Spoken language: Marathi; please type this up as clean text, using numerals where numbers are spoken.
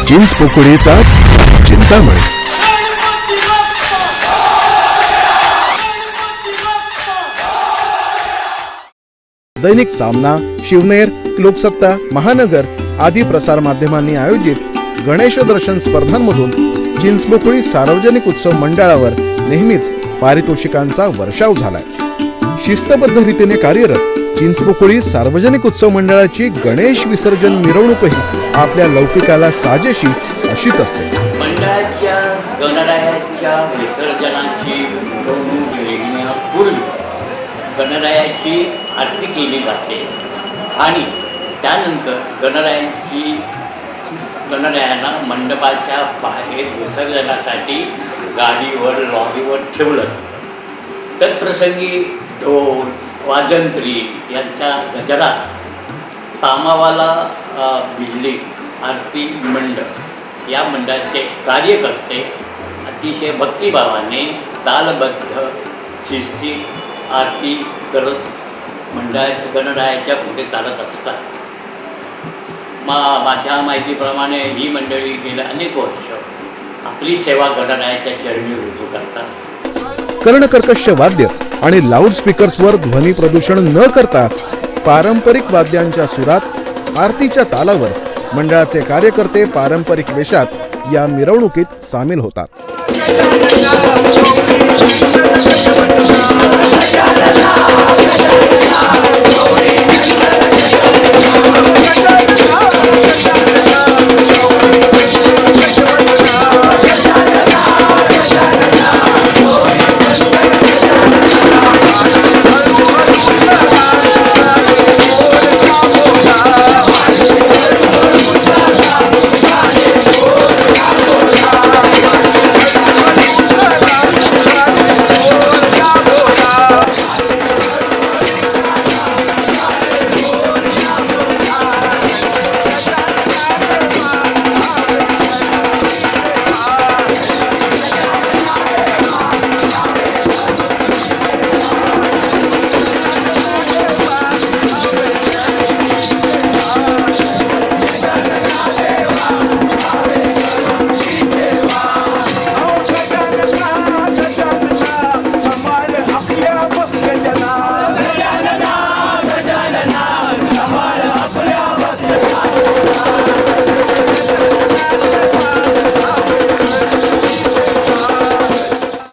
चिंचपोकळीचा चिंतामणी। दैनिक सामना, शिवनेर, लोकसत्ता, महानगर आदी प्रसार माध्यमांनी आयोजित गणेश दर्शन स्पर्धांमधून चिंचपोकळी सार्वजनिक उत्सव मंडळावर नेहमीच पारितोषिकांचा वर्षाव झालाय। शिस्तबद्ध रीतीने कार्यरत चिंचपोकळी सार्वजनिक उत्सव मंडळाची गणेश विसर्जन मिरवणूकही आपल्या लौकिकाला साजेशी अशीच असते। मंडळाच्या गणरायाच्या विसर्जनाची मिरवणूक निघण्यापूर्वी गणरायाची आरती केली जाते आणि त्यानंतर गणरायांना मंडपाच्या बाहेर विसर्जनासाठी गाडीवर लॉरीवर ठेवलं जातं। तत्प्रसंगी ढोल वाजंत्री यांचा गजरा, तामावाला बिल्डिंग आरती मंडळ या मंडळाचे कार्यकर्ते अतिशय भक्तिभावाने तालबद्ध शिस्ती आरती करत मंडळाच्या गणरायाच्या पुढे चालत असतात। माझ्या माहितीप्रमाणे ही मंडळी गेल्या अनेक वर्ष आपली सेवा गणरायाच्या चरणी रुजू करतात। कर्णकर्कश वाद्य आणि लाऊडस्पीकर्सवर ध्वनी प्रदूषण न करता पारंपरिक वाद्यांच्या सुरात आरतीच्या तालावर मंडळाचे कार्यकर्ते पारंपरिक वेशात या मिरवणुकीत सामील होतात।